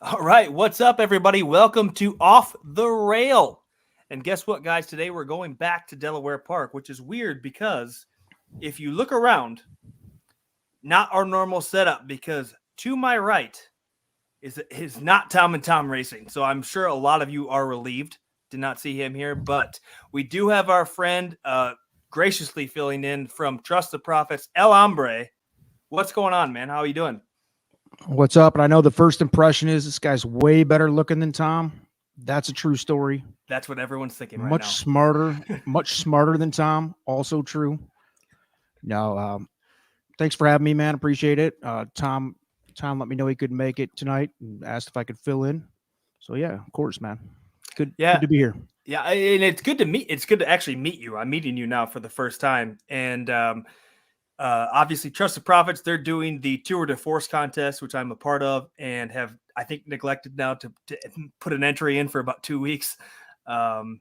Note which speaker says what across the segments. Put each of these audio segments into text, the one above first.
Speaker 1: All right, what's up, everybody? Welcome to Off the Rail. And guess what, guys? Today we're going back to Delaware Park, which is weird because if you look around, not our normal setup, because to my right is not Tom and Tom Racing. So I'm sure a lot of you are relieved to not see him here, but we do have our friend graciously filling in from Trust the Profits, El Hombre. What's going on, man? How are you doing?
Speaker 2: What's up? And I know the first impression is this guy's way better looking than Tom. That's a true story.
Speaker 1: That's what everyone's thinking right
Speaker 2: Much smarter than Tom. Also true. No, thanks for having me, man. Appreciate it. Tom let me know he couldn't make it tonight and asked if I could fill in. So yeah, of course, man. Good to be here.
Speaker 1: Yeah, and it's good to actually meet you. I'm meeting you now for the first time, and obviously Trust the Profits, they're doing the Tour de Force contest, which I'm a part of, and have, I think, neglected now to put an entry in for about 2 weeks, and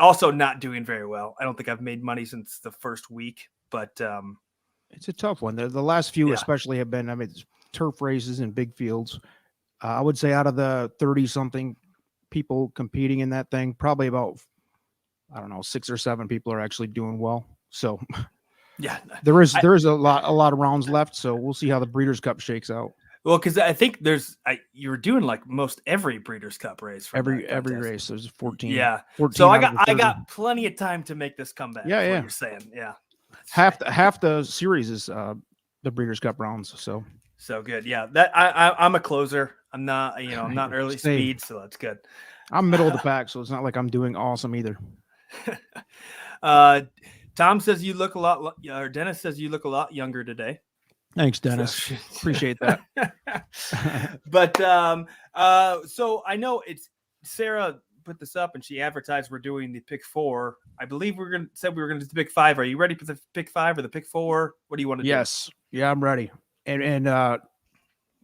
Speaker 1: also not doing very well. I don't think I've made money since the first week, but
Speaker 2: it's a tough one. The last few especially have been, turf races and big fields. I would say out of the 30-something people competing in that thing, probably about, 6 or 7 people are actually doing well. So
Speaker 1: yeah,
Speaker 2: there is a lot of rounds left. So we'll see how the Breeders' Cup shakes out.
Speaker 1: Well, because I think you were doing like most every Breeders' Cup race.
Speaker 2: Every race, there's 14.
Speaker 1: Yeah.
Speaker 2: 14
Speaker 1: so I got plenty of time to make this comeback.
Speaker 2: Yeah,
Speaker 1: yeah.
Speaker 2: What
Speaker 1: you're saying, yeah.
Speaker 2: Half the series is the Breeders' Cup rounds.
Speaker 1: So good. Yeah. That I'm a closer. I'm not. I'm not early speed, so that's good.
Speaker 2: I'm middle of the pack, so it's not like I'm doing awesome either.
Speaker 1: Tom says you look a lot, or Dennis says you look a lot younger today.
Speaker 2: Thanks, Dennis. Appreciate that.
Speaker 1: But so I know it's Sarah put this up and she advertised we're doing the pick 4. I believe we were going to do the pick 5. Are you ready for the pick 5 or the pick 4? What do you want to do?
Speaker 2: Yes. Yeah, I'm ready. And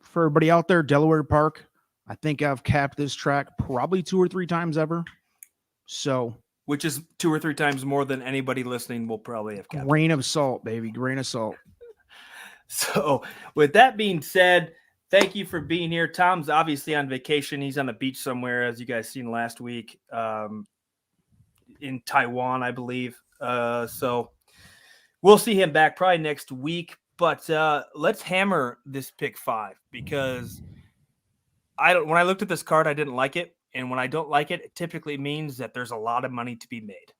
Speaker 2: for everybody out there, Delaware Park, I think I've capped this track probably 2 or 3 times ever. So,
Speaker 1: which is 2 or 3 times more than anybody listening will probably have capped.
Speaker 2: Grain of salt, baby. Grain of salt.
Speaker 1: So with that being said, thank you for being here. Tom's obviously on vacation. He's on the beach somewhere, as you guys seen last week, in Taiwan, I believe. So we'll see him back probably next week. But let's hammer this pick 5, because when I looked at this card, I didn't like it. And when I don't like it, it typically means that there's a lot of money to be made,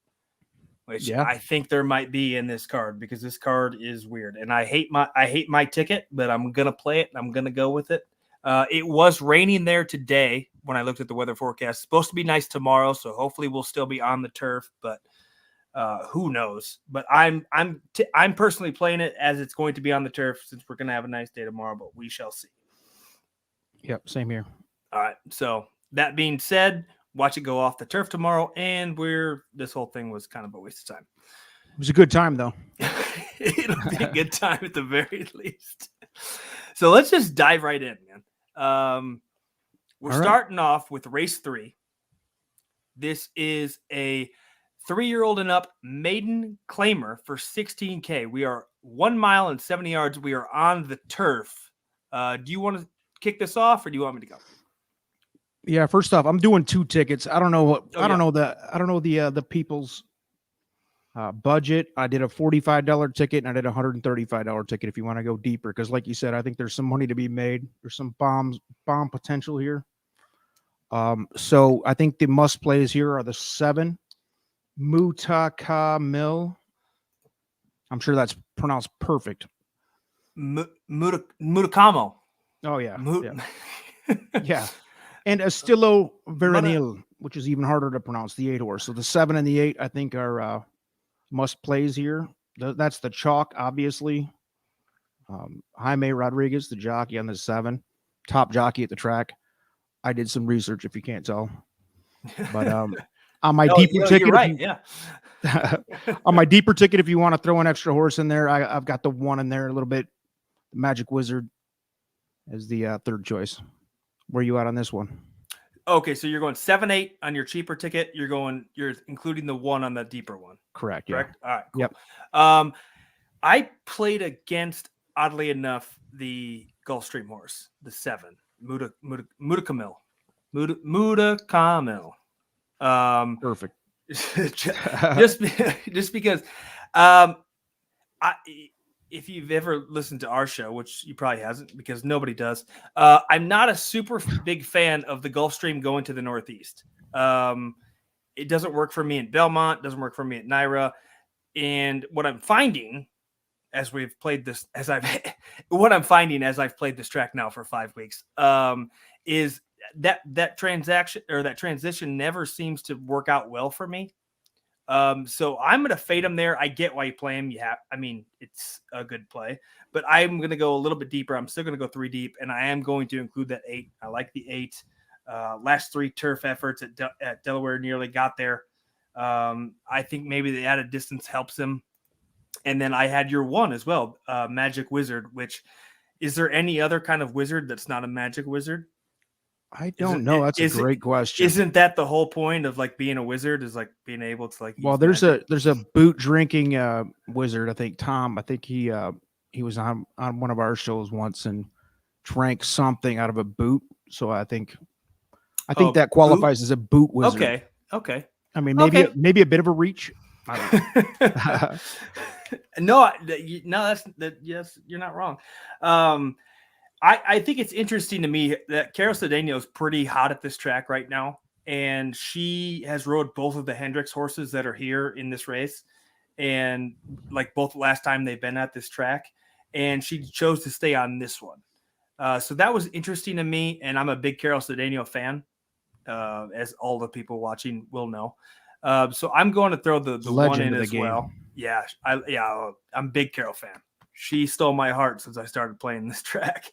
Speaker 1: which I think there might be in this card, because this card is weird. And I hate my ticket, but I'm going to play it. And I'm going to go with it. It was raining there today when I looked at the weather forecast. It's supposed to be nice tomorrow, so hopefully we'll still be on the turf, but who knows? But I'm personally playing it as it's going to be on the turf, since we're going to have a nice day tomorrow, but we shall see.
Speaker 2: Yep, same here.
Speaker 1: All right, so that being said, watch it go off the turf tomorrow, and this whole thing was kind of a waste of time.
Speaker 2: It was a good time, though.
Speaker 1: It'll be a good time at the very least. So let's just dive right in, man. We're starting off with race 3. This is a 3-year-old and up maiden claimer for $16K. We are 1 mile and 70 yards. We are on the turf. Do you want to kick this off, or do you want me to go?
Speaker 2: Yeah, first off, I'm doing 2 tickets. I don't know the people's budget. I did a $45 ticket and I did a $135 ticket if you want to go deeper, because like you said, I think there's some money to be made. There's some bomb potential here. So I think the must plays here are the 7 Mutaka. I'm sure that's pronounced perfect.
Speaker 1: Mutakamo.
Speaker 2: Oh yeah. Yeah. And Estilo Veronil, which is even harder to pronounce, the 8 horse. So the 7 and the 8, I think, are must plays here. That's the chalk, obviously. Jaime Rodriguez, the jockey on the 7, top jockey at the track. I did some research, if you can't tell. But on my deeper ticket,
Speaker 1: right, yeah.
Speaker 2: On my deeper ticket, if you want to throw an extra horse in there, I've got the 1 in there a little bit. Magic Wizard as the 3rd choice. Where are you at on this one?
Speaker 1: Okay, so you're going 7-8 on your cheaper ticket. You're including the 1 on the deeper one.
Speaker 2: Correct.
Speaker 1: Yeah. All right. Cool.
Speaker 2: Yep.
Speaker 1: I played against, oddly enough, the Gulfstream horse, the 7. Mutakamil. Mutakamil.
Speaker 2: Perfect.
Speaker 1: just because I if you've ever listened to our show, which you probably hasn't because nobody does, I'm not a super big fan of the Gulfstream going to the Northeast. It doesn't work for me in Belmont, doesn't work for me at Naira. And what I'm finding as we've played this, as I've played this track now for 5 weeks, is that transition never seems to work out well for me. So I'm going to fade him there. I get why you play him. It's a good play, but I'm going to go a little bit deeper. I'm still going to go 3 deep, and I am going to include that 8. I like the 8. Last 3 turf efforts at Delaware nearly got there. I think maybe the added distance helps him. And then I had your 1 as well, Magic Wizard, which is there any other kind of wizard that's not a magic wizard?
Speaker 2: I don't know. That's a great question.
Speaker 1: Isn't that the whole point of like being a wizard is like being able to like,
Speaker 2: well, there's a boot drinking wizard. I think Tom, he was on one of our shows once and drank something out of a boot. So I think that qualifies as a boot wizard.
Speaker 1: Okay.
Speaker 2: I mean, maybe a bit of a reach. I don't know.
Speaker 1: Yes, you're not wrong. I think it's interesting to me that Carol Cedeno is pretty hot at this track right now, and she has rode both of the Hendricks horses that are here in this race, and like both last time they've been at this track, and she chose to stay on this one. So that was interesting to me, and I'm a big Carol Cedeno fan, as all the people watching will know. So I'm going to throw the 1 in as well. Yeah, I'm a big Carol fan. She stole my heart since I started playing this track.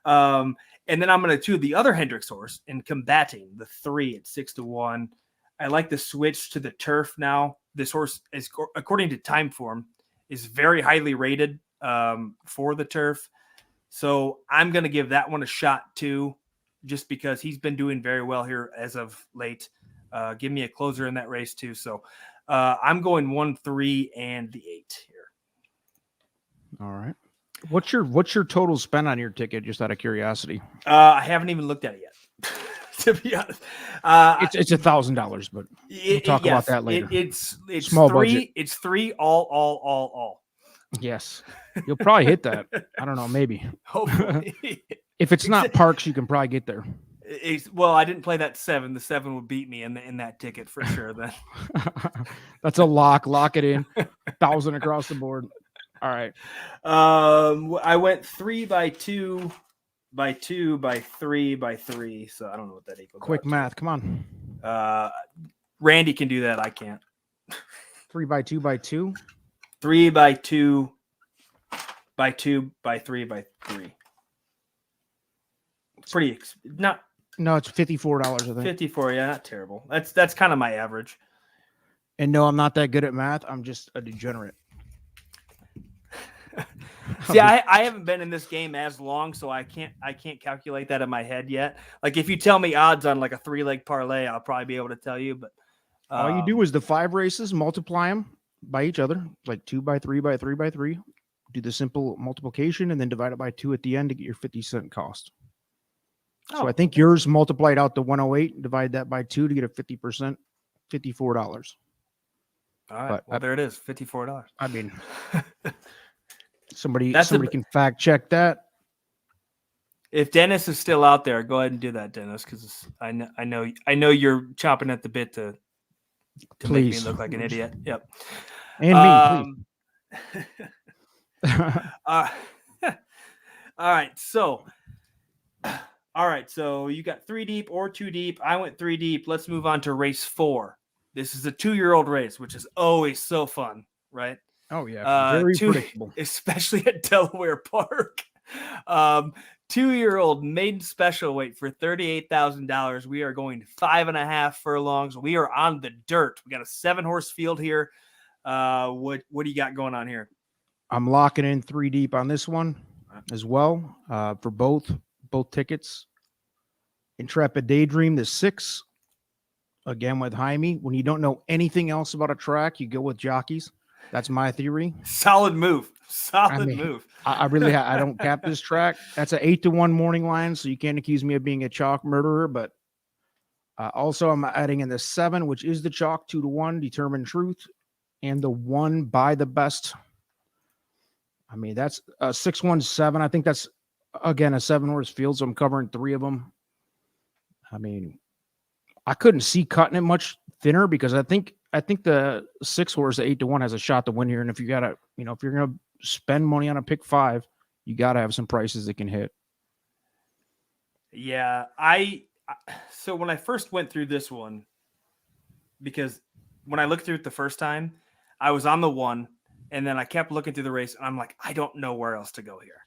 Speaker 1: And then I'm going to choose the other Hendricks horse in Combating, the 3 at 6-1. I like the switch to the turf now. This horse is, according to Timeform, is very highly rated for the turf. So I'm going to give that one a shot too, just because he's been doing very well here as of late. Give me a closer in that race too. So I'm going 1, 3, and the 8 here.
Speaker 2: All right. What's your total spend on your ticket? Just out of curiosity.
Speaker 1: I haven't even looked at it yet. To be honest,
Speaker 2: it's $1,000, but we'll talk about that later.
Speaker 1: It's
Speaker 2: small
Speaker 1: 3.
Speaker 2: budget.
Speaker 1: It's 3 all.
Speaker 2: Yes, you'll probably hit that. I don't know, maybe.
Speaker 1: Hopefully.
Speaker 2: If it's not Parks, you can probably get there.
Speaker 1: Well, I didn't play that 7. The 7 would beat me in that ticket for sure. Then
Speaker 2: that's a lock. Lock it in. 1,000 across the board. All right.
Speaker 1: I went 3 by 2 by 2 by 3 by 3. So I don't know what that equals.
Speaker 2: Quick math. Come on.
Speaker 1: Randy can do that. I can't.
Speaker 2: 3 by 2 by 2.
Speaker 1: 3 by 2 by 2 by 3 by 3. Pretty not.
Speaker 2: No, it's $54. I think
Speaker 1: 54. Yeah, not terrible. That's kind of my average.
Speaker 2: And no, I'm not that good at math. I'm just a degenerate.
Speaker 1: See, I haven't been in this game as long, so I can't calculate that in my head yet. Like if you tell me odds on like a 3-leg parlay, I'll probably be able to tell you. But
Speaker 2: all you do is the 5 races, multiply them by each other, like 2 by 3 by 3 by 3. Do the simple multiplication and then divide it by 2 at the end to get your 50-cent cost. So I think yours multiplied out to 108, divide that by 2 to get a 50%, $54.
Speaker 1: All right. Well, there it is, $54.
Speaker 2: I mean, somebody can fact check that.
Speaker 1: If Dennis is still out there, go ahead and do that, Dennis, because I know you're chomping at the bit to make me look like an idiot. Yep.
Speaker 2: And me, please.
Speaker 1: All right, so you got 3 deep or 2 deep. I went 3 deep. Let's move on to race 4. This is a 2-year-old race, which is always so fun, right?
Speaker 2: Oh yeah, very predictable,
Speaker 1: especially at Delaware Park. 2-year-old maiden special weight for $38,000. We are going 5.5 furlongs. We are on the dirt. We got a 7-horse field here. What do you got going on here?
Speaker 2: I'm locking in 3 deep on this one as well for both tickets. Intrepid Daydream, the 6. Again with Jaime. When you don't know anything else about a track, you go with jockeys. That's my theory.
Speaker 1: Solid move. Solid move.
Speaker 2: I really I don't cap this track. That's an 8-1 morning line, so you can't accuse me of being a chalk murderer. But also, I'm adding in the 7, which is the chalk 2-1 Determined Truth, and the 1 By the Best. I mean, that's a 6-1-7. I think that's again a 7-horse field, so I'm covering 3 of them. I mean, I couldn't see cutting it much thinner because I think the 6-horse 8-1 has a shot to win here. And if you gotta, if you're gonna spend money on a pick 5, you gotta have some prices that can hit.
Speaker 1: Yeah, so when I first went through this one, because when I looked through it the first time, I was on the 1, and then I kept looking through the race, and I'm like, I don't know where else to go here.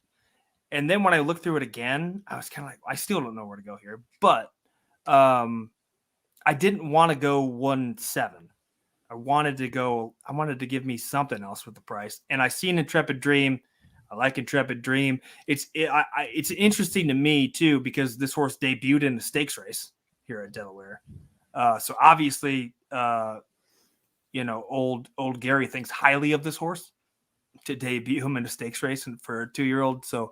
Speaker 1: And then when I looked through it again, I was kind of like, I still don't know where to go here. But I didn't want to go 1-7. I wanted to give me something else with the price. And I seen Intrepid Dream. I like Intrepid Dream. It's interesting to me too, because this horse debuted in the stakes race here at Delaware. So obviously, old Gary thinks highly of this horse to debut him in a stakes race and for a 2-year-old. So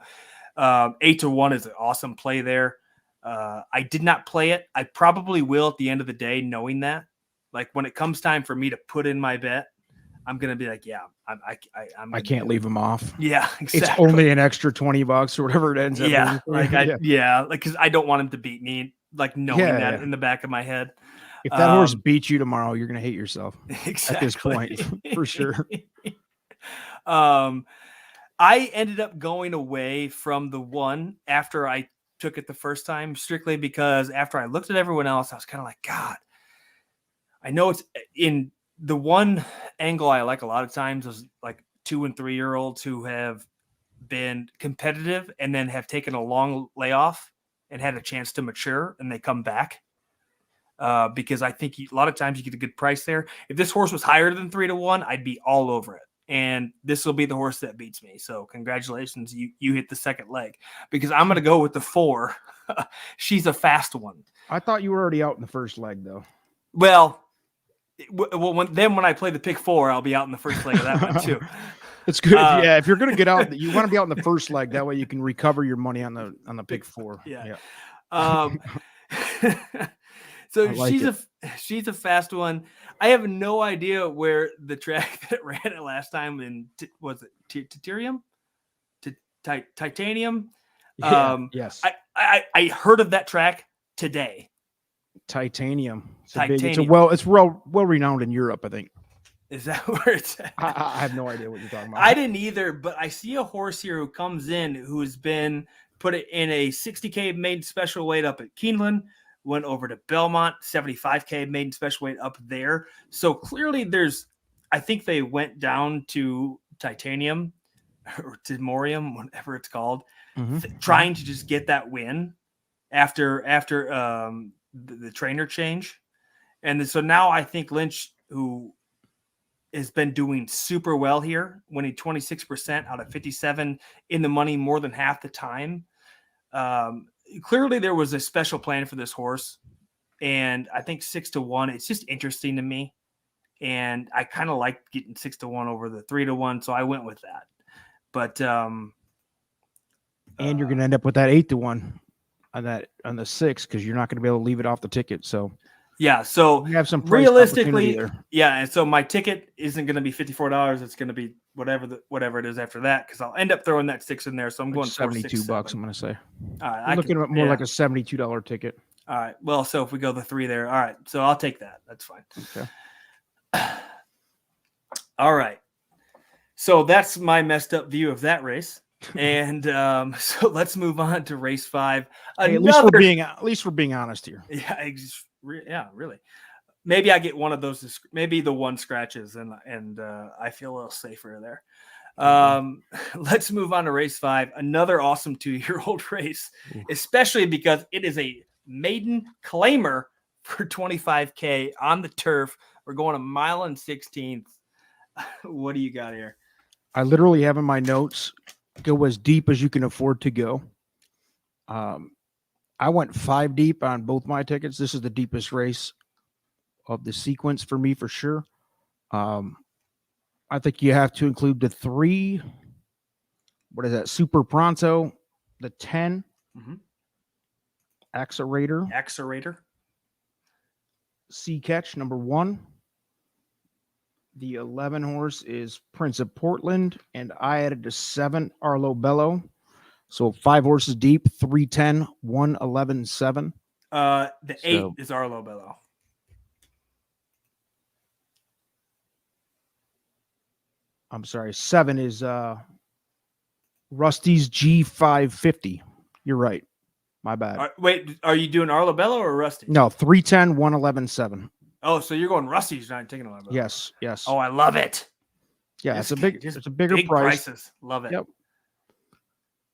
Speaker 1: 8-1 is an awesome play there. I did not play it. I probably will at the end of the day, knowing that. Like when it comes time for me to put in my bet, I'm gonna be like, yeah, I
Speaker 2: can't leave him off.
Speaker 1: Yeah, exactly.
Speaker 2: It's only an extra $20 or whatever it ends up.
Speaker 1: Yeah, because I don't want him to beat me. Like knowing that in the back of my head.
Speaker 2: If that horse beats you tomorrow, you're gonna hate yourself.
Speaker 1: Exactly.
Speaker 2: At this point, for sure.
Speaker 1: I ended up going away from the 1 after I took it the first time, strictly because after I looked at everyone else, I was kind of like, God, I know it's in the one angle I like a lot of times is like 2 and 3-year-olds who have been competitive and then have taken a long layoff and had a chance to mature and they come back. Because I think a lot of times you get a good price there. If this horse was higher than 3-1, I'd be all over it. And this will be the horse that beats me. So congratulations, you hit the second leg because I'm going to go with the 4. She's a fast one.
Speaker 2: I thought you were already out in the first leg though.
Speaker 1: Well, when I play the pick 4, I'll be out in the first leg of that one too.
Speaker 2: It's good. Yeah, if you're going to get out, you want to be out in the first leg. That way you can recover your money on the pick 4.
Speaker 1: Yeah. So she's a fast one. I have no idea where the track that ran it last time was it Titanium? Titanium?
Speaker 2: Yes.
Speaker 1: I heard of that track today.
Speaker 2: Titanium.
Speaker 1: Titanium.
Speaker 2: It's well renowned in Europe, I think.
Speaker 1: Is that where it's at?
Speaker 2: I have no idea what you're talking about.
Speaker 1: I didn't either, but I see a horse here who comes in who's been put it in a 60K maiden special weight up at Keeneland, went over to Belmont, 75K maiden special weight up there. So clearly I think they went down to Titanium or Timorium, whatever it's called, trying to just get that win after the trainer change. And so now I think Lynch, who has been doing super well here, winning 26% out of 57 in the money more than half the time. Clearly there was a special plan for this horse, and I think 6-1, it's just interesting to me. And I kind of like getting 6-1 over the 3-1. So I went with that, but, and
Speaker 2: you're going to end up with that 8-1 on the 6, cause you're not going to be able to leave it off the ticket. So
Speaker 1: yeah. So
Speaker 2: you have some
Speaker 1: realistically there. Yeah. And so my ticket isn't going to be $54. It's going to be whatever it is after that, because I'll end up throwing that 6 in there. So I'm going
Speaker 2: $72. I'm going to say.
Speaker 1: All right,
Speaker 2: I'm looking at more like a $72 ticket.
Speaker 1: All right. Well, so if we go the 3 there, all right. So I'll take that. That's fine.
Speaker 2: Okay.
Speaker 1: All right. So that's my messed up view of that race. And so let's move on to race 5.
Speaker 2: Hey, at least we're being honest here.
Speaker 1: Yeah, really. Maybe I get one of those. Maybe the 1 scratches, and I feel a little safer there. Let's move on to race 5. Another awesome 2-year-old race, especially because it is a maiden claimer for 25K on the turf. We're going 1 mile and 16th. What do you got here?
Speaker 2: I literally have in my notes, go as deep as you can afford to go. I went 5 deep on both my tickets. This is the deepest race of the sequence for me, for sure. I think you have to include the 3, what is that? Super Pronto, the 10,
Speaker 1: Mhm.
Speaker 2: Accelerator,
Speaker 1: Accelerator.
Speaker 2: Sea Catch, number 1. The 11 horse is Prince of Portland, and I added the 7, Arlo Bello. So 5 horses deep, 310, 111, 7.
Speaker 1: The 8
Speaker 2: So
Speaker 1: is Arlo Bello.
Speaker 2: I'm sorry, 7 is Rusty's G550. You're right. My bad.
Speaker 1: Wait, are you doing Arlo Bello or Rusty?
Speaker 2: No, 310, 111, 7.
Speaker 1: Oh, so you're going Rusty's, not taking Arlo Bello.
Speaker 2: Yes, yes.
Speaker 1: Oh, I love it.
Speaker 2: Yeah, it's a bigger
Speaker 1: big
Speaker 2: price.
Speaker 1: prices. Love it.
Speaker 2: Yep.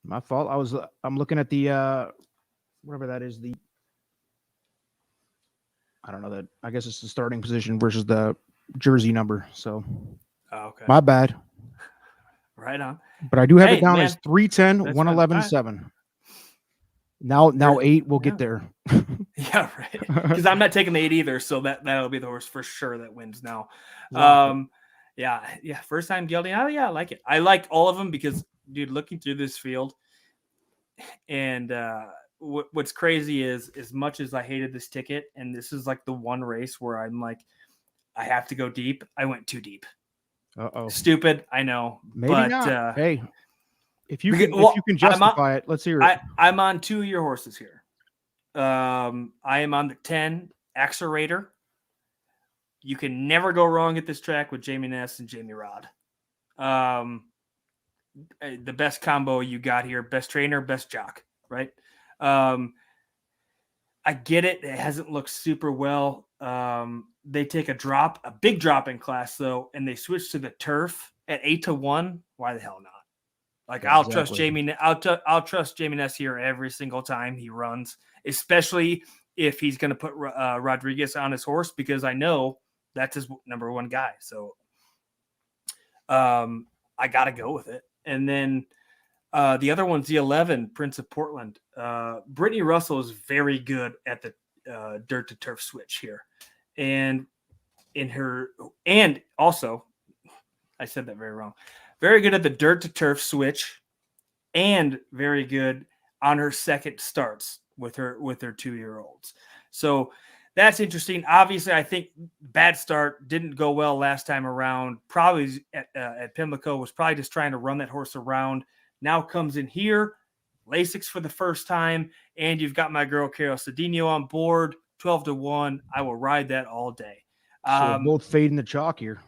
Speaker 2: My fault. I'm looking at the whatever that is, I don't know that. I guess it's the starting position versus the jersey number. So
Speaker 1: Okay.
Speaker 2: my bad.
Speaker 1: Right on.
Speaker 2: But I do have
Speaker 1: Hey,
Speaker 2: it down
Speaker 1: man,
Speaker 2: as 310,
Speaker 1: that's
Speaker 2: 111,
Speaker 1: fine.
Speaker 2: 7. Now
Speaker 1: There's-
Speaker 2: 8 will
Speaker 1: yeah.
Speaker 2: get there.
Speaker 1: Yeah, right. Because I'm not taking the 8 either, so that'll be the horse for sure that wins now.
Speaker 2: Lock it.
Speaker 1: Yeah. First time gelding. Oh yeah, I like it. I like all of them because, dude, looking through this field, and what's crazy is, as much as I hated this ticket, and this is like the one race where I'm like, I have to go deep. I went too deep.
Speaker 2: Uh-oh.
Speaker 1: Stupid, I know.
Speaker 2: Maybe
Speaker 1: but,
Speaker 2: not. Hey, if you
Speaker 1: because-
Speaker 2: can,
Speaker 1: well,
Speaker 2: if you can justify it, let's hear it.
Speaker 1: I'm on 2 of your horses here. I am on the 10 Accelerator. You can never go wrong at this track with Jamie Ness and Jamie Rod. The best combo you got here, best trainer, best jock, right? I get it. It hasn't looked super well. They take a big drop in class though, and they switch to the turf at 8-1. Why the hell not? Like,
Speaker 2: Yeah,
Speaker 1: I'll trust
Speaker 2: exactly.
Speaker 1: Jamie. I'll trust Jamie Ness here every single time he runs, especially if he's going to put Rodriguez on his horse, because I know that's his number one guy. So, I got to go with it. And then the other one's the 11, Prince of Portland. Brittany Russell is very good at the dirt to turf switch here, and also, I said that very wrong. Very good at the dirt to turf switch, and very good on her second starts with her 2-year-olds. So that's interesting. Obviously, I think bad start didn't go well last time around. Probably at Pimlico was probably just trying to run that horse around. Now comes in here, Lasix for the first time, and you've got my girl Carol Cedinho on board, 12-1. I will ride that all day.
Speaker 2: So we're both fading the chalk here.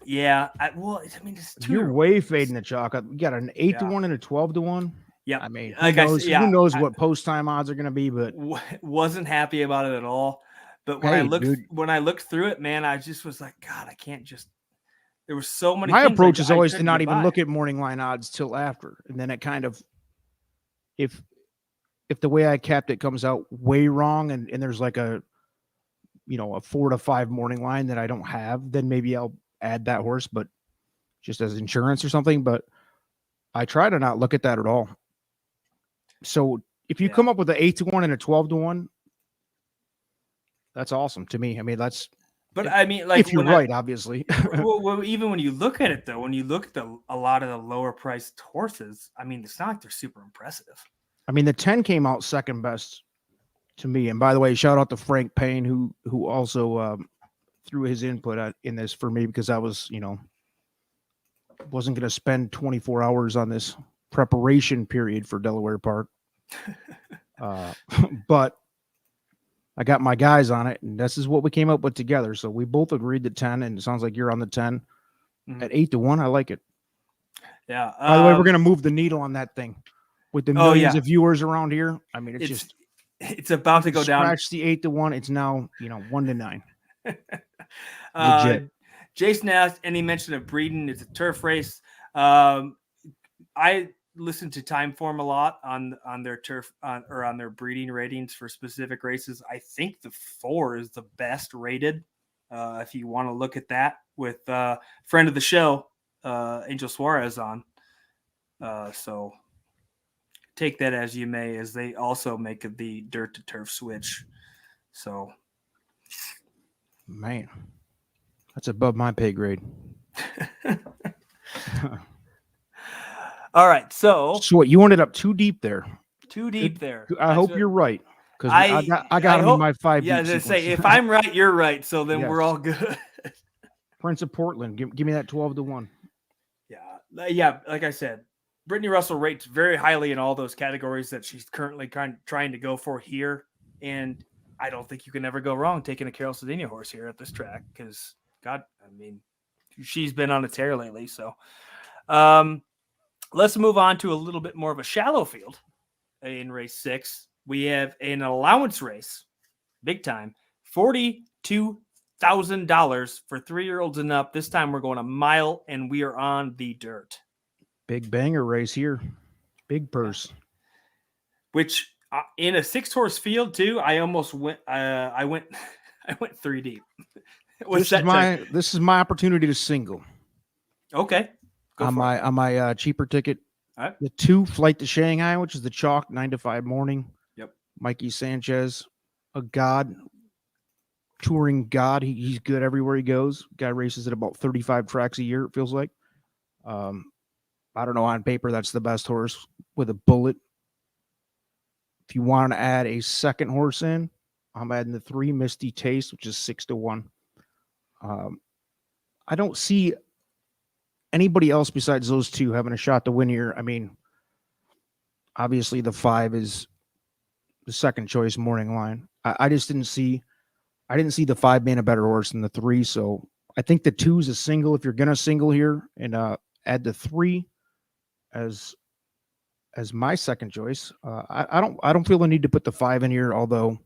Speaker 1: Yeah, it's
Speaker 2: You're way fading the chalk. You got an 8-1 and a 12-1.
Speaker 1: Yeah,
Speaker 2: I mean,
Speaker 1: like
Speaker 2: who knows what post time odds are going to be? But
Speaker 1: wasn't happy about it at all. But when I looked through it, man, I just was like, God, I can't just. There were so many.
Speaker 2: My approach is always to not even look at morning line odds till after, and then it kind of, if the way I capped it comes out way wrong, and there's like a 4 to 5 morning line that I don't have, then maybe I'll add that horse, but just as insurance or something. But I try to not look at that at all. So if you come up with an 8-1 and a 12-1, that's awesome to me. I mean, that's.
Speaker 1: But I mean, like,
Speaker 2: if you're right, obviously.
Speaker 1: well, even when you look at it, though, when you look at a lot of the lower priced horses, I mean, it's not like they're super impressive.
Speaker 2: I mean, the 10 came out second best to me. And by the way, shout out to Frank Payne, who also threw his input in this for me, because I was, wasn't going to spend 24 hours on this preparation period for Delaware Park. But I got my guys on it, and this is what we came up with together. So we both agreed to 10, and it sounds like you're on the 10 at 8-1. I like it.
Speaker 1: Yeah.
Speaker 2: By the way, we're going to move the needle on that thing with the millions of viewers around here. I mean,
Speaker 1: it's about to go down.
Speaker 2: Scratch the 8-1. It's now, 1-9.
Speaker 1: Legit. Jason asked, and he mentioned a breeding. It's a turf race. I listen to Timeform a lot on their turf or on their breeding ratings for specific races. I think the 4 is the best rated. If you want to look at that, with friend of the show, Angel Suarez on. So take that as you may, as they also make the dirt to turf switch. So,
Speaker 2: man, that's above my pay grade.
Speaker 1: All right, so
Speaker 2: So what, you ended up too deep there.
Speaker 1: too deep there.
Speaker 2: I
Speaker 1: That's
Speaker 2: hope
Speaker 1: what-
Speaker 2: you're right, because I got him in
Speaker 1: hope-
Speaker 2: my 5
Speaker 1: Yeah,
Speaker 2: deep
Speaker 1: to say
Speaker 2: sequence.
Speaker 1: if I'm right, you're right. So then we're
Speaker 2: Yes.
Speaker 1: all good.
Speaker 2: Prince of Portland, give me that 12-1.
Speaker 1: Yeah. Like I said, Brittany Russell rates very highly in all those categories that she's currently trying to go for here, and I don't think you can ever go wrong taking a Carol Cedeno horse here at this track because, God, I mean, she's been on a tear lately. So, let's move on to a little bit more of a shallow field in race 6. We have an allowance race, big time, $42,000 for 3-year-olds and up. This time we're going a mile, and we are on the dirt.
Speaker 2: Big banger race here. Big purse.
Speaker 1: Which in a 6-horse field too, I almost went. I went 3 deep.
Speaker 2: This is my opportunity to single.
Speaker 1: Okay.
Speaker 2: On my cheaper ticket.
Speaker 1: All right.
Speaker 2: The 2 Flight to Shanghai, which is the chalk 9 to 5 morning.
Speaker 1: Yep.
Speaker 2: Mikey Sanchez, a god, touring god. He's good everywhere he goes. Guy races at about 35 tracks a year, it feels like. I don't know, on paper, that's the best horse with a bullet. If you want to add a second horse in, I'm adding the 3 Misty Taste, which is 6-1. I don't see anybody else besides those 2 having a shot to win here. I mean, obviously the 5 is the second choice morning line. I didn't see the 5 being a better horse than the 3. So I think the 2 is a single if you're gonna single here, and add the 3 as my second choice. I don't feel the need to put the 5 in here, although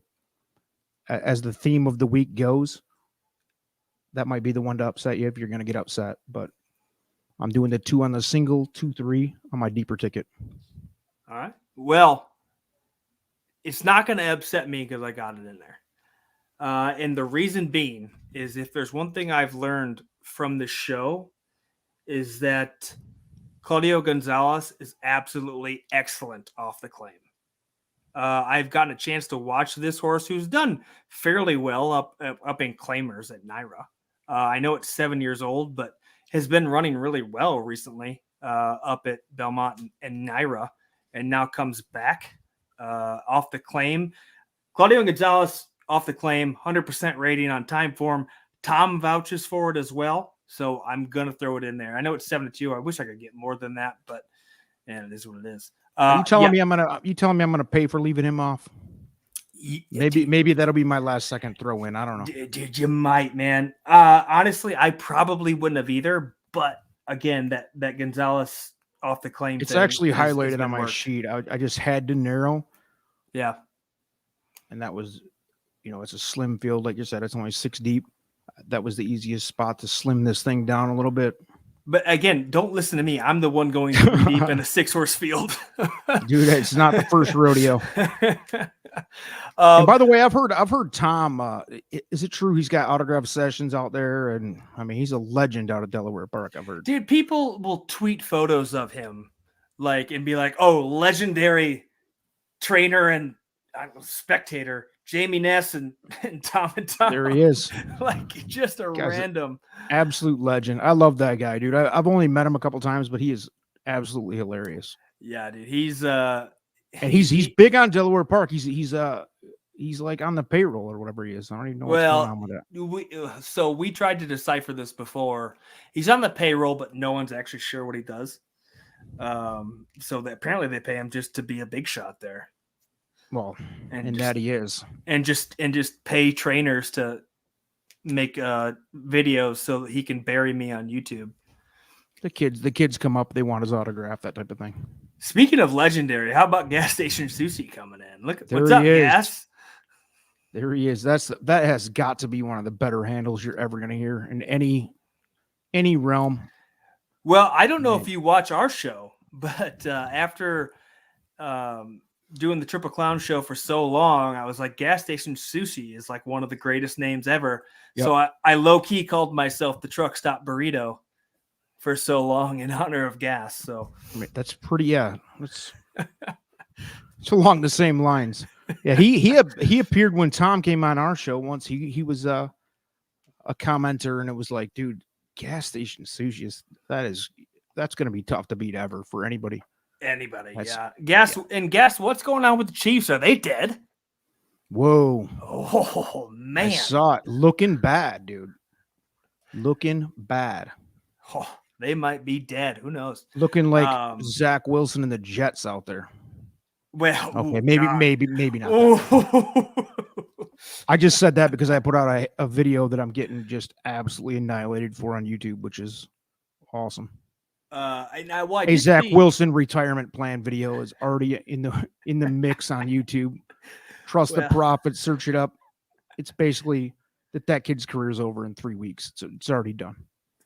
Speaker 2: as the theme of the week goes, that might be the one to upset you if you're going to get upset. But I'm doing the 2 on the single, 2-3 on my deeper ticket.
Speaker 1: All right. Well, it's not going to upset me because I got it in there. And the reason being is if there's one thing I've learned from this show is that Claudio Gonzalez is absolutely excellent off the claim. I've gotten a chance to watch this horse who's done fairly well up in claimers at NYRA. I know it's 7 years old, but has been running really well recently up at Belmont and NYRA, and now comes back off the claim. Claudio Gonzalez off the claim, 100% rating on time form. Tom vouches for it as well. So I'm going to throw it in there. I know it's 7-2. I wish I could get more than that, but man, it is what it is.
Speaker 2: You telling me I'm going to pay for leaving him off? Maybe that'll be my last second throw in. I don't know.
Speaker 1: Dude, you might, man. Honestly, I probably wouldn't have either, but again, that Gonzalez off the claim.
Speaker 2: It's actually highlighted on my sheet. I just had to narrow.
Speaker 1: Yeah.
Speaker 2: And that was, it's a slim field. Like you said, it's only 6 deep. That was the easiest spot to slim this thing down a little bit.
Speaker 1: But again, don't listen to me. I'm the one going 3 deep in a 6-horse field.
Speaker 2: Dude, it's not the first rodeo. And by the way, I've heard Tom. Is it true he's got autograph sessions out there? And I mean, he's a legend out of Delaware Park. I've heard.
Speaker 1: Dude, people will tweet photos of him, and be like, "Oh, legendary trainer and spectator." Jamie Ness and Tom and Tom.
Speaker 2: There he is.
Speaker 1: Just a random.
Speaker 2: Absolute legend. I love that guy, dude. I've only met him a couple times, but he is absolutely hilarious.
Speaker 1: Yeah, dude. He's
Speaker 2: big on Delaware Park. He's like on the payroll or whatever he is. I don't even know what's going on with that.
Speaker 1: So we tried to decipher this before. He's on the payroll, but no one's actually sure what he does. So apparently they pay him just to be a big shot there.
Speaker 2: Well, and that he is,
Speaker 1: and just pay trainers to make videos so that he can bury me on YouTube.
Speaker 2: The kids come up, they want his autograph, that type of thing.
Speaker 1: Speaking of legendary, how about Gas Station Susie coming in? Look, what's up, Gas?
Speaker 2: There he is. That has got to be one of the better handles you're ever going to hear in any realm.
Speaker 1: Well, I don't know if you watch our show, but after doing the Triple Clown show for so long, I was like, Gas Station Sushi is like one of the greatest names ever. Yep. So I low-key called myself the Truck Stop Burrito for so long in honor of Gas. So
Speaker 2: I mean, that's pretty, it's along the same lines. Yeah, he appeared when Tom came on our show once. He was a commenter, and it was like, dude, Gas Station Sushi that's going to be tough to beat ever for anybody.
Speaker 1: Anybody,
Speaker 2: That's-
Speaker 1: yeah. Guess what's going on with the Chiefs? Are they dead?
Speaker 2: Whoa.
Speaker 1: Oh,
Speaker 2: I
Speaker 1: man.
Speaker 2: saw it. Looking bad, dude. Looking bad.
Speaker 1: Oh, they might be dead. Who knows?
Speaker 2: Looking like Zach Wilson and the Jets out there.
Speaker 1: Well,
Speaker 2: Okay,
Speaker 1: ooh,
Speaker 2: maybe not.
Speaker 1: God.
Speaker 2: I just said that because I put out a video that I'm getting just absolutely annihilated for on YouTube, which is awesome. A Zach Wilson retirement plan video is already in the mix on YouTube. Trust the prophet, search it up. It's basically that kid's career is over in 3 weeks. It's already done.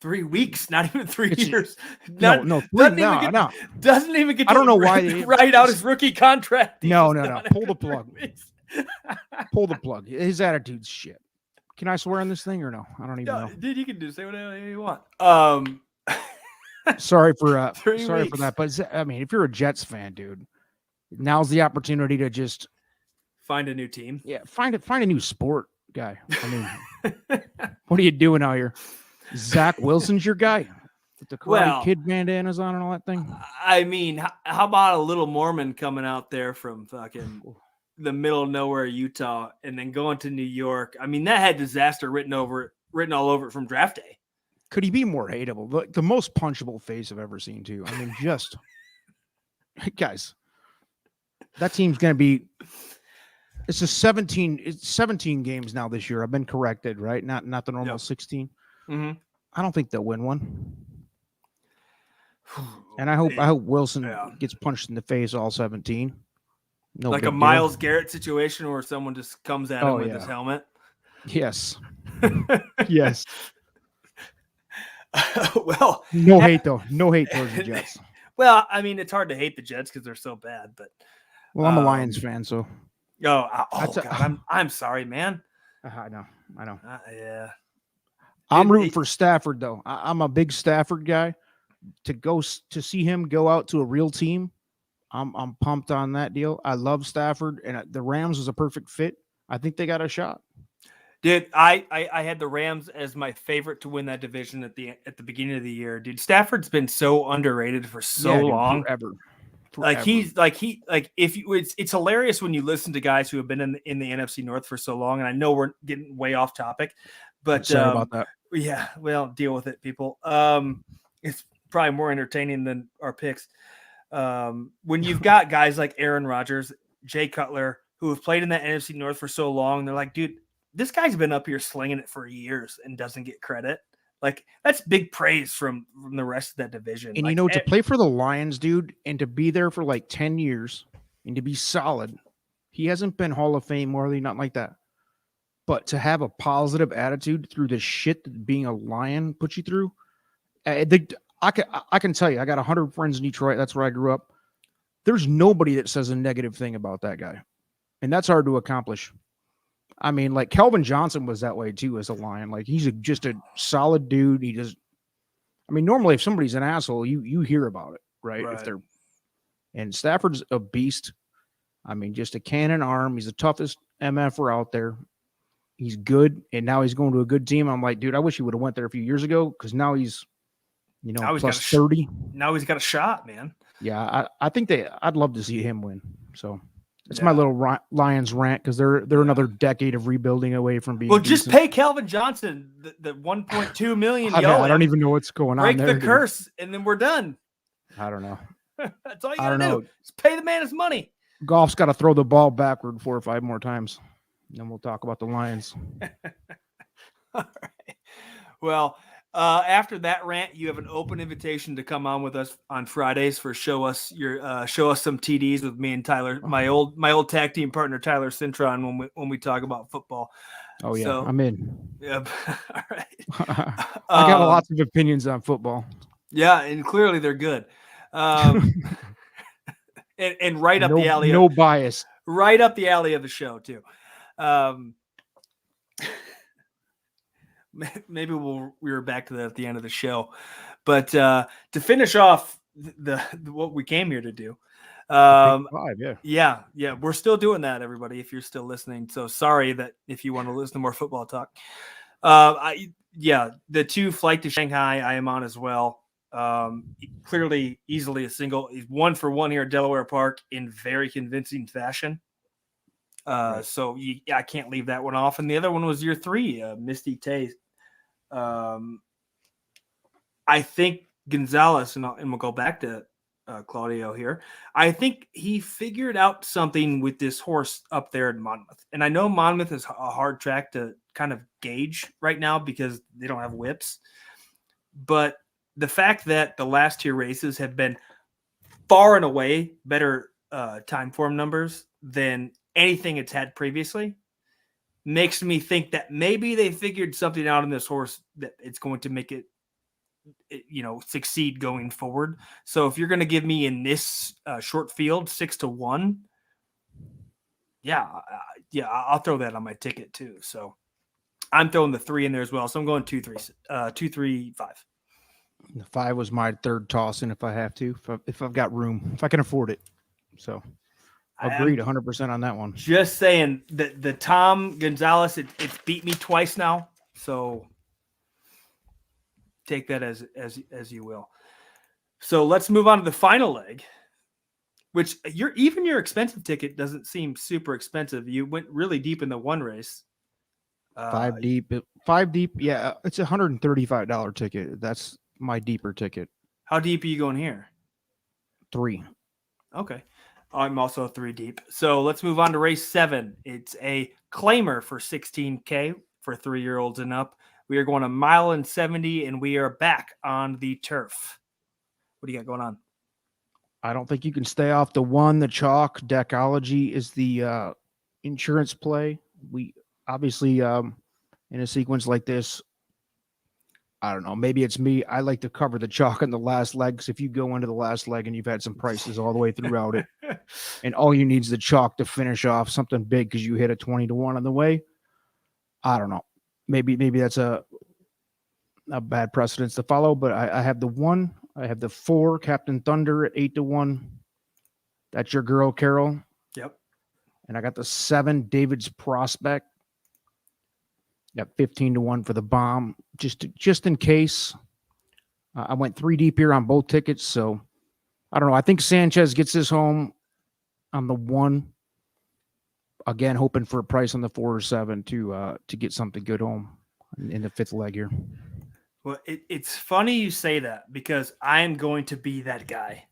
Speaker 1: 3 weeks, not even 3 years.
Speaker 2: No,
Speaker 1: Doesn't even get.
Speaker 2: I don't know why they
Speaker 1: write out his rookie contract.
Speaker 2: No. Pull the plug. Pull the plug. His attitude's shit. Can I swear on this thing or no? I don't even know.
Speaker 1: Dude, you can say whatever you want.
Speaker 2: Sorry for
Speaker 1: 3
Speaker 2: sorry
Speaker 1: weeks.
Speaker 2: for that, but I mean, if you're a Jets fan, dude, now's the opportunity to just
Speaker 1: find a new team.
Speaker 2: Yeah, find a new sport, guy. I mean, what are you doing out here? Zach Wilson's your guy with the Karate Kid bandanas on and all that thing.
Speaker 1: I mean, how about a little Mormon coming out there from fucking the middle of nowhere, Utah, and then going to New York? I mean, that had disaster written all over it from draft day.
Speaker 2: Could he be more hateable? The most punchable face I've ever seen, too. I mean, just guys, that team's going to be. It's 17 games now this year. I've been corrected, right? Not the normal 16.
Speaker 1: Mm-hmm.
Speaker 2: I don't think they'll win one. And I hope Wilson gets punched in the face all 17. No,
Speaker 1: like a Myles Garrett situation where someone just comes at him with his helmet.
Speaker 2: Yes. Yes.
Speaker 1: Well,
Speaker 2: no hate though. No hate towards the Jets.
Speaker 1: Well, I mean, it's hard to hate the Jets because they're so bad. But
Speaker 2: I'm a Lions fan, so.
Speaker 1: God, I'm sorry, man.
Speaker 2: I know.
Speaker 1: Yeah.
Speaker 2: I'm rooting for Stafford, though. I'm a big Stafford guy. To see him go out to a real team, I'm pumped on that deal. I love Stafford, and the Rams was a perfect fit. I think they got a shot.
Speaker 1: Dude, I had the Rams as my favorite to win that division at the beginning of the year. Dude, Stafford's been so underrated for so long.
Speaker 2: Forever.
Speaker 1: It's hilarious when you listen to guys who have been in the NFC North for so long. And I know we're getting way off topic, but
Speaker 2: sorry about that.
Speaker 1: Yeah, well, deal with it, people. It's probably more entertaining than our picks. When you've got guys like Aaron Rodgers, Jay Cutler, who have played in that NFC North for so long, they're like, dude, this guy's been up here slinging it for years and doesn't get credit. Like, that's big praise from the rest of that division.
Speaker 2: And to play for the Lions, dude, and to be there for like 10 years and to be solid, he hasn't been Hall of Fame worthy, nothing like that. But to have a positive attitude through the shit that being a Lion puts you through, I can tell you, I got 100 friends in Detroit. That's where I grew up. There's nobody that says a negative thing about that guy. And that's hard to accomplish. I mean, like Kelvin Johnson was that way too as a Lion. Like he's just a solid dude. Normally if somebody's an asshole, you hear about it, right? And Stafford's a beast. I mean, just a cannon arm. He's the toughest MFer out there. He's good, and now he's going to a good team. I'm like, dude, I wish he would have went there a few years ago because now he's, plus 30.
Speaker 1: Now he's got a shot, man.
Speaker 2: Yeah, I think I'd love to see him win. So. It's my little Lions rant because they're another decade of rebuilding away from being.
Speaker 1: Well, just pay Calvin Johnson the $1.2 million.
Speaker 2: I don't even know what's going on there.
Speaker 1: Break the curse, and then we're done.
Speaker 2: I don't know.
Speaker 1: That's all you gotta do. Just pay the man his money.
Speaker 2: Goff's got to throw the ball backward 4 or 5 more times. Then we'll talk about the Lions.
Speaker 1: All right. Well, after that rant, you have an open invitation to come on with us on Fridays for show us some TDs with me and Tyler, my old tag team partner Tyler Cintron when we talk about football.
Speaker 2: Oh yeah, so, I'm in.
Speaker 1: Yep. All right.
Speaker 2: I got lots of opinions on football.
Speaker 1: Yeah, and clearly they're good. And right up the alley.
Speaker 2: No bias.
Speaker 1: Right up the alley of the show too. Maybe we were back to that at the end of the show, but to finish off the what we came here to do, yeah, we're still doing that, everybody. If you're still listening, so sorry that if you want to listen to more football talk, the 2 flight to Shanghai I am on as well. Clearly, easily a single. He's 1-for-1 here at Delaware Park in very convincing fashion.
Speaker 2: Right.
Speaker 1: So I can't leave that one off. And the other one was year 3, Misty Tay. I think Gonzalez, and we'll go back to Claudio here. I think he figured out something with this horse up there in Monmouth. And I know Monmouth is a hard track to kind of gauge right now because they don't have whips. But the fact that the last 2 races have been far and away better time form numbers than anything it's had previously makes me think that maybe they figured something out in this horse that it's going to make it succeed going forward. So if you're going to give me in this short field 6-1, I'll throw that on my ticket too. So I'm throwing the 3 in there as well. So I'm going 2-3-5.
Speaker 2: The 5 was my third toss, and if I have to, if I've got room, if I can afford it. So agreed 100% on that one.
Speaker 1: Just saying that the Tom Gonzalez, it's beat me twice now. So take that as you will. So let's move on to the final leg, which your expensive ticket doesn't seem super expensive. You went really deep in the one race.
Speaker 2: 5 deep. 5 deep. Yeah, it's a $135 ticket. That's my deeper ticket.
Speaker 1: How deep are you going here?
Speaker 2: 3.
Speaker 1: Okay. I'm also 3 deep. So let's move on to race 7. It's a claimer for $16K for 3-year-olds and up. We are going 1 mile and 70, and we are back on the turf. What do you got going on?
Speaker 2: I don't think you can stay off the 1. The chalk Deckology is the insurance play. We obviously in a sequence like this, I don't know. Maybe it's me. I like to cover the chalk in the last leg, because if you go into the last leg and you've had some prices all the way throughout it, and all you need is the chalk to finish off something big because you hit a 20-1 on the way, I don't know. Maybe that's a bad precedence to follow. But I have the 1. I have the 4 Captain Thunder at 8-1. That's your girl, Carol.
Speaker 1: Yep.
Speaker 2: And I got the 7 David's Prospect. Got 15-1 for the bomb, just in case. I went 3 deep here on both tickets, so I don't know. I think Sanchez gets this home on the 1. Again, hoping for a price on the 4 or 7 to get something good home in the 5th leg here.
Speaker 1: Well, it's funny you say that, because I am going to be that guy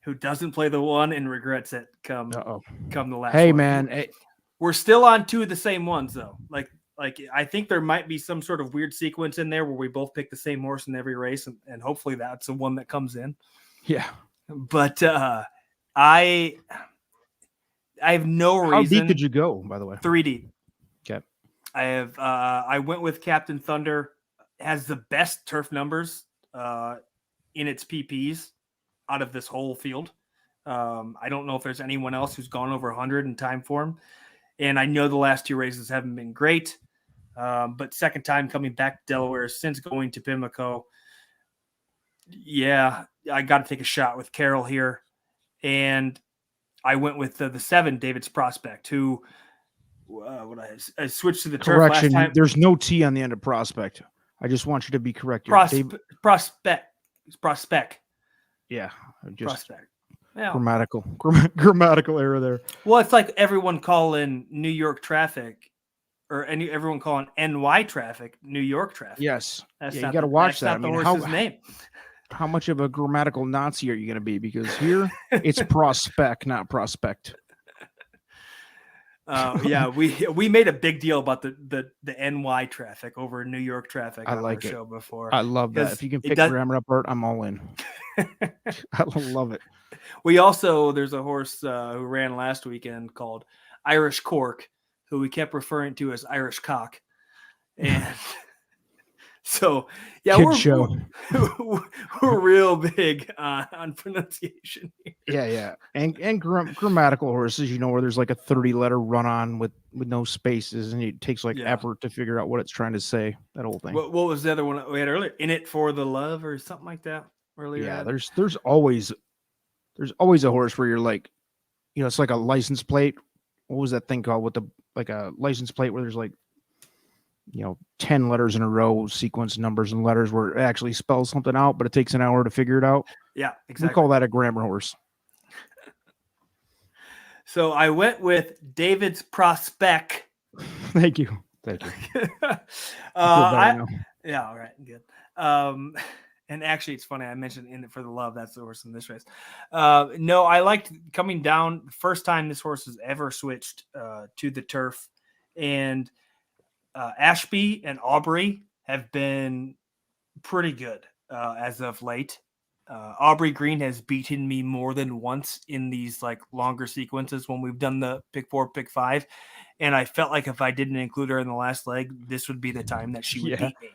Speaker 1: who doesn't play the 1 and regrets it come the last.
Speaker 2: Hey,
Speaker 1: one.
Speaker 2: man,
Speaker 1: we're still on 2 of the same ones though. Like I think there might be some sort of weird sequence in there where we both pick the same horse in every race, and hopefully that's the one that comes in.
Speaker 2: Yeah.
Speaker 1: But I have no reason.
Speaker 2: How deep did you go, by the way?
Speaker 1: 3 deep.
Speaker 2: Okay.
Speaker 1: I went with Captain Thunder. Has the best turf numbers in its PPs out of this whole field. I don't know if there's anyone else who's gone over 100 in time form. And I know the last 2 races haven't been great. But second time coming back to Delaware since going to Pimlico. Yeah, I got to take a shot with Carol here. And I went with the 7 David's Prospect, who I switched to the turf last time.
Speaker 2: There's no T on the end of Prospect. I just want you to be correct.
Speaker 1: Prospect.
Speaker 2: Yeah.
Speaker 1: Prospect. Yeah.
Speaker 2: Grammatical error there.
Speaker 1: Well, it's like everyone calling New York traffic, or everyone calling NY traffic New York traffic.
Speaker 2: Yes. You got to watch that.
Speaker 1: That's not the horse's name.
Speaker 2: How much of a grammatical Nazi are you going to be? Because here it's prospect, not prospect.
Speaker 1: Yeah, we made a big deal about the NY traffic over New York traffic.
Speaker 2: I like
Speaker 1: on our
Speaker 2: it.
Speaker 1: Show before.
Speaker 2: I love that. If you can pick grammar up, Bert, I'm all in. I love it.
Speaker 1: We also, there's a horse who ran last weekend called Irish Cork, who we kept referring to as Irish Cock. And so, yeah, we're real big on pronunciation here.
Speaker 2: Yeah. And grammatical horses, where there's like a 30-letter run-on with no spaces, and it takes effort to figure out what it's trying to say, that whole thing.
Speaker 1: What was the other one we had earlier? In It for the Love or something like that earlier?
Speaker 2: Yeah, there's always a horse where you're like, it's like a license plate. What was that thing called with a license plate where there's 10 letters in a row, sequence numbers and letters where it actually spells something out, but it takes an hour to figure it out.
Speaker 1: Yeah, exactly.
Speaker 2: We call that a grammar horse.
Speaker 1: So I went with David's Prospect.
Speaker 2: Thank you.
Speaker 1: Yeah, all right, good. And actually, it's funny. I mentioned In It for the Love. That's the horse in this race. No, I liked coming down. The first time this horse has ever switched to the turf, and Ashby and Aubrey have been pretty good as of late. Aubrey Green has beaten me more than once in these like longer sequences when we've done the pick 4, pick 5. And I felt like if I didn't include her in the last leg, this would be the time that she would beat me.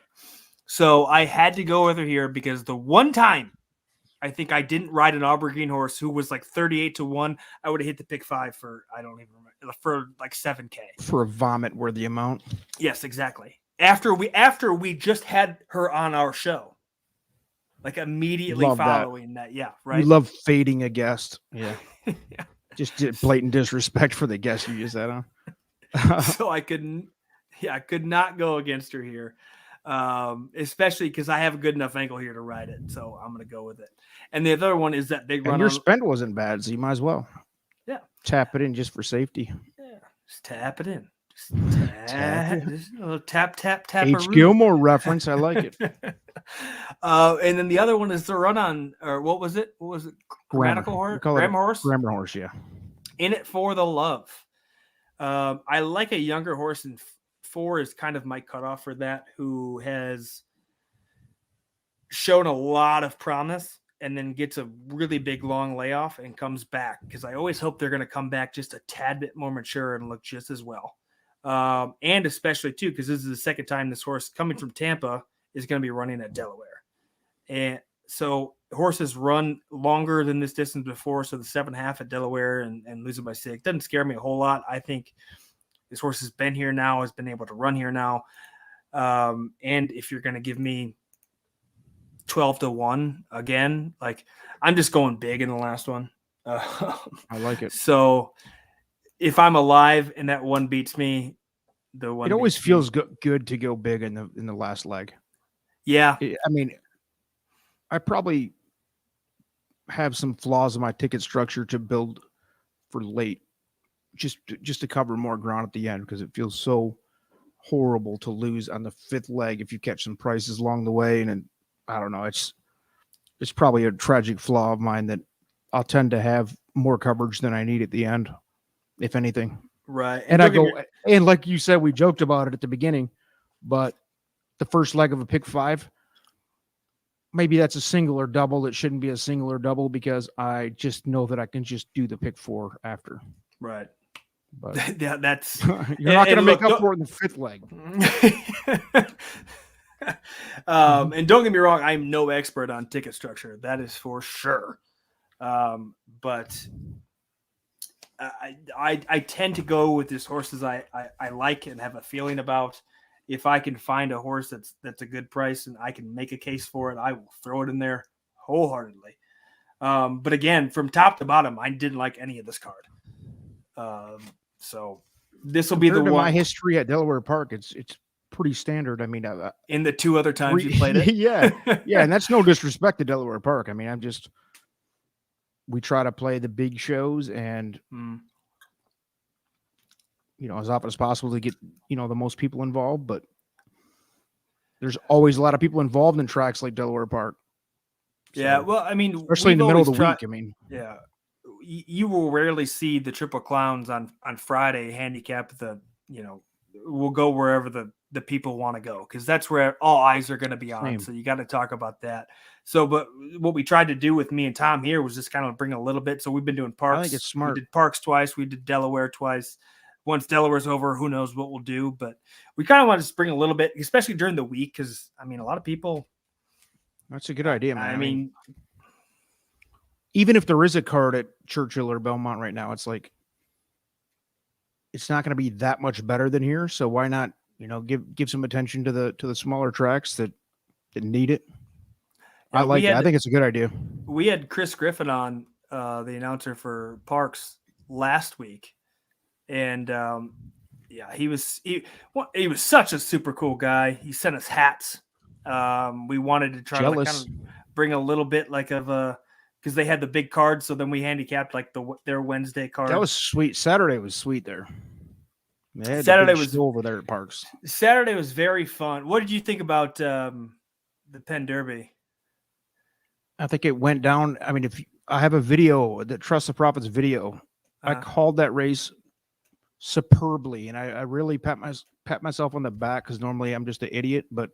Speaker 1: So I had to go with her here because the one time I think I didn't ride an Aubrey Green horse who was like 38-1, I would have hit the pick 5 for, I don't even remember, for like 7K.
Speaker 2: For a vomit worthy amount.
Speaker 1: Yes, exactly. After we just had her on our show. Like immediately following that. Yeah, right.
Speaker 2: You love fading a guest. Yeah.
Speaker 1: Yeah.
Speaker 2: Just blatant disrespect for the guest you just had on.
Speaker 1: So I could not go against her here. Especially because I have a good enough ankle here to ride it. So I'm going to go with it. And the other one is that big run.
Speaker 2: And your spend wasn't bad, so you might as well.
Speaker 1: Yeah.
Speaker 2: Tap it in just for safety.
Speaker 1: Yeah. Just tap it in. Just tap.
Speaker 2: H. Gilmore reference. I like it.
Speaker 1: And then the other one is the run on, or what was it? Grammar horse? Grammar horse?
Speaker 2: Grammar horse, yeah.
Speaker 1: In It for the Love. I like a younger horse, and 4 is kind of my cutoff for that, who has shown a lot of promise and then gets a really big long layoff and comes back, because I always hope they're going to come back just a tad bit more mature and look just as well. And especially too, because this is the second time this horse coming from Tampa is going to be running at Delaware. And so horses run longer than this distance before. So the 7.5 at Delaware and losing by 6 doesn't scare me a whole lot. I think this horse has been here now, has been able to run here now. And if you're going to give me 12-1 again, like I'm just going big in the last one.
Speaker 2: I like it.
Speaker 1: So if I'm alive and that one beats me, the one.
Speaker 2: It always feels good to go big in the last leg.
Speaker 1: Yeah.
Speaker 2: I mean, I probably have some flaws in my ticket structure to build for late, just to cover more ground at the end, because it feels so horrible to lose on the 5th leg if you catch some prices along the way. And I don't know, it's probably a tragic flaw of mine that I'll tend to have more coverage than I need at the end, if anything.
Speaker 1: Right.
Speaker 2: And I go, and like you said, we joked about it at the beginning, but the first leg of a pick 5, maybe that's a single or double. It shouldn't be a single or double, because I just know that I can just do the pick 4 after.
Speaker 1: Right.
Speaker 2: But
Speaker 1: yeah, that's
Speaker 2: you're not going to make up for it in the 5th leg.
Speaker 1: And don't get me wrong, I'm no expert on ticket structure. That is for sure. But I tend to go with these horses I like and have a feeling about. If I can find a horse that's a good price and I can make a case for it, I will throw it in there wholeheartedly. But again, from top to bottom, I didn't like any of this card. So this will be the one.
Speaker 2: My history at Delaware Park, it's pretty standard. I mean,
Speaker 1: in the 2 other times you played it,
Speaker 2: yeah, and that's no disrespect to Delaware Park. I mean, we try to play the big shows and as often as possible to get the most people involved. But there's always a lot of people involved in tracks like Delaware Park.
Speaker 1: So, yeah, well, I mean,
Speaker 2: especially in the middle of the week. I mean,
Speaker 1: yeah. You will rarely see the Triple Clowns on Friday handicap we'll go wherever the people want to go, because that's where all eyes are going to be on.
Speaker 2: Same.
Speaker 1: So you got to talk about that. So, but what we tried to do with me and Tom here was just kind of bring a little bit. So we've been doing Parks.
Speaker 2: I think it's smart.
Speaker 1: We did Parks twice. We did Delaware twice. Once Delaware's over, who knows what we'll do. But we kind of want to just bring a little bit, especially during the week, because, I mean, a lot of people.
Speaker 2: That's a good idea, man.
Speaker 1: I mean,
Speaker 2: even if there is a card at Churchill or Belmont right now, it's like, it's not going to be that much better than here. So why not, give some attention to the smaller tracks that need it. I like it. I think it's a good idea.
Speaker 1: We had Chris Griffin on, the announcer for Parks, last week. And Yeah, he was such a super cool guy. He sent us hats. We wanted to try to like, kind
Speaker 2: Jealous.
Speaker 1: of bring a little bit like of a because they had the big cards, so then we handicapped like their Wednesday cards.
Speaker 2: That was sweet. Saturday was sweet there. They had
Speaker 1: Saturday
Speaker 2: the big
Speaker 1: was
Speaker 2: show over there at Parks.
Speaker 1: Saturday was very fun. What did you think about the Penn Derby?
Speaker 2: I think it went down. I mean, if I have a video, the Trust the Profits video, I called that race superbly, and I really pat myself on the back because normally I'm just an idiot, but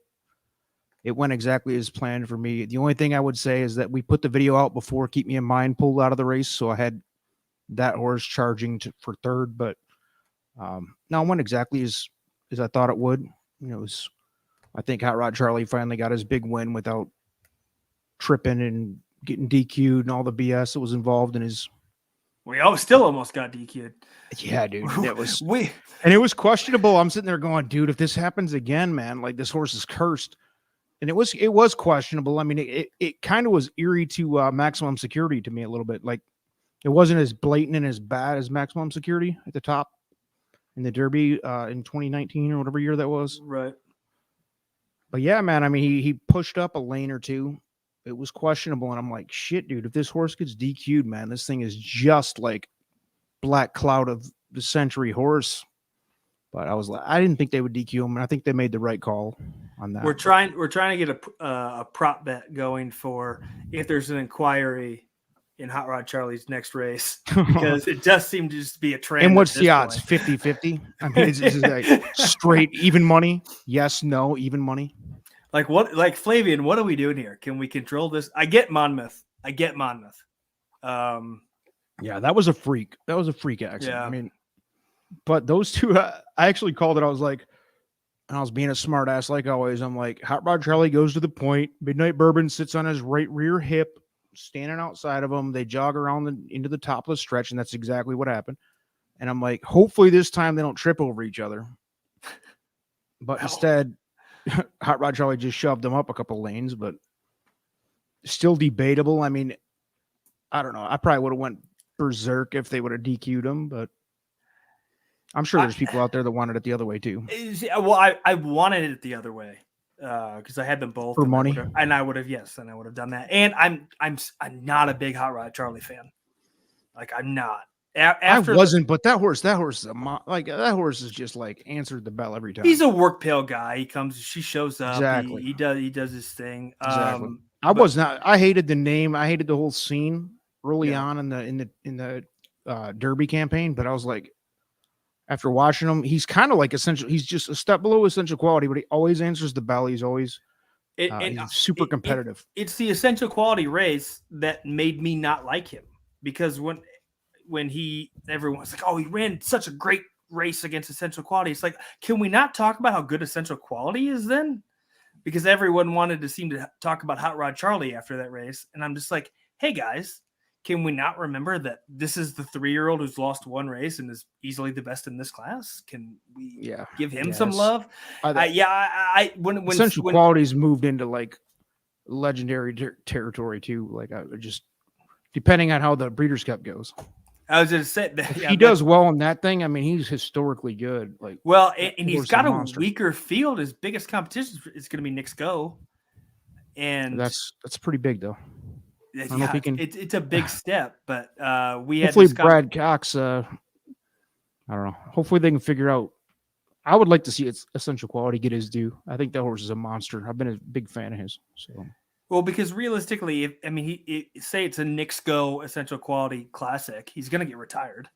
Speaker 2: it went exactly as planned for me. The only thing I would say is that we put the video out before Keep Me in Mind pulled out of the race, so I had that horse charging for third, but no, it went exactly as I thought it would. You know, I think Hot Rod Charlie finally got his big win without tripping and getting DQ'd and all the BS that was involved in his.
Speaker 1: We still almost got DQ'd.
Speaker 2: Yeah, dude. That was and it was questionable. I'm sitting there going, dude, if this happens again, man, like this horse is cursed. And it was questionable. I mean, it kind of was eerie to Maximum Security to me a little bit. Like it wasn't as blatant and as bad as Maximum Security at the top in the Derby in 2019 or whatever year that was.
Speaker 1: Right.
Speaker 2: But yeah, man, I mean, he pushed up a lane or two. It was questionable. And I'm like, shit, dude, if this horse gets DQ'd, man, this thing is just like Black Cloud of the Century horse. But I didn't think they would DQ him. And I think they made the right call on that.
Speaker 1: We're trying to get a prop bet going for if there's an inquiry in Hot Rod Charlie's next race, because it does seem to just be a trend.
Speaker 2: And what's the odds? 50-50? I mean, it's like straight even money. Yes, no, even money.
Speaker 1: Like what? Like Flavian, what are we doing here? Can we control this? I get Monmouth.
Speaker 2: Yeah, that was a freak. That was a freak accident.
Speaker 1: Yeah.
Speaker 2: I mean, but those two, I actually called it. I was like, and I was being a smart ass like always. I'm like, Hot Rod Charlie goes to the point. Midnight Bourbon sits on his right rear hip, standing outside of him. They jog around into the top of the stretch, and that's exactly what happened. And I'm like, hopefully this time they don't trip over each other. But instead, Hot Rod Charlie just shoved them up a couple lanes, but still debatable. I mean, I don't know. I probably would have went berserk if they would have DQ'd him, but I'm sure there's people out there that wanted it the other way too.
Speaker 1: Well, I wanted it the other way because I had them both
Speaker 2: for money,
Speaker 1: and I would have done that. And I'm not a big Hot Rod Charlie fan. Like I'm not.
Speaker 2: I wasn't, but that horse is that horse is just like answered the bell every time.
Speaker 1: He's a work pail guy. He comes, she shows up.
Speaker 2: Exactly.
Speaker 1: He does his thing.
Speaker 2: Exactly. I hated the name. I hated the whole scene early on in the Derby campaign, but I was like, after watching him, he's kind of like essential. He's just a step below Essential Quality, but he always answers the bell. He's always he's super competitive.
Speaker 1: It's the Essential Quality race that made me not like him, because when everyone's like, oh, he ran such a great race against Essential Quality. It's like, can we not talk about how good Essential Quality is then? Because everyone wanted to seem to talk about Hot Rod Charlie after that race. And I'm just like, hey guys, can we not remember that this is the 3-year-old who's lost one race and is easily the best in this class? Can we give him some love? When
Speaker 2: Essential Quality's moved into like legendary territory too. Like I just, depending on how the Breeders' Cup goes.
Speaker 1: I was just saying that
Speaker 2: he does well in that thing. I mean, he's historically good. Like,
Speaker 1: well, and he's got a weaker field. His biggest competition is going to be Knicks Go, and
Speaker 2: that's pretty big though.
Speaker 1: I don't know if he can. It's a big step, but we
Speaker 2: hopefully Brad Cox. I don't know. Hopefully they can figure out. I would like to see its Essential Quality get his due. I think that horse is a monster. I've been a big fan of his. So.
Speaker 1: Well, because realistically, say it's a Knicks Go Essential Quality Classic, he's going to get retired,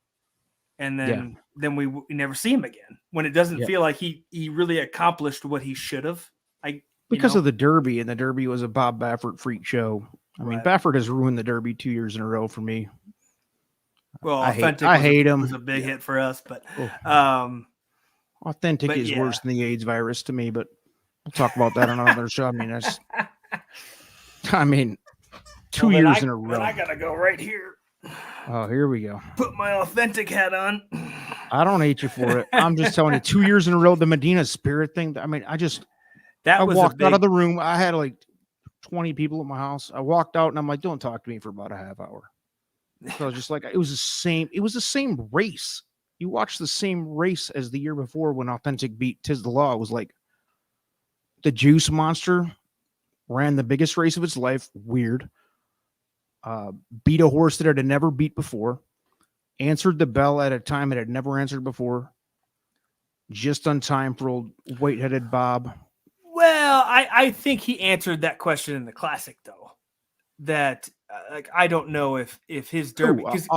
Speaker 1: and then we never see him again. When it doesn't feel like he really accomplished what he should have. Because
Speaker 2: of the Derby, and the Derby was a Bob Baffert freak show. I mean, Baffert has ruined the Derby 2 years in a row for me.
Speaker 1: Well,
Speaker 2: I hate him.
Speaker 1: It was a big hit for us, but
Speaker 2: Authentic is worse than the AIDS virus to me. But we'll talk about that on another show. I mean, that's. 2 years in a row.
Speaker 1: I gotta go right here.
Speaker 2: Oh, here we go.
Speaker 1: Put my Authentic hat on.
Speaker 2: I don't hate you for it. I'm just telling you, 2 years in a row, the Medina Spirit thing. I mean, I walked out of the room. I had like 20 people at my house. I walked out and I'm like, don't talk to me for about a half hour. So I was just like, it was the same race. you watch the same race as the year before when Authentic beat Tiz the Law. It was like the Juice Monster ran the biggest race of its life. Weird. Beat a horse that it had never beat before. Answered the bell at a time it had never answered before. Just on time for old white-headed Bob.
Speaker 1: Well, I think he answered that question in the Classic, though. That like I don't know if his Derby because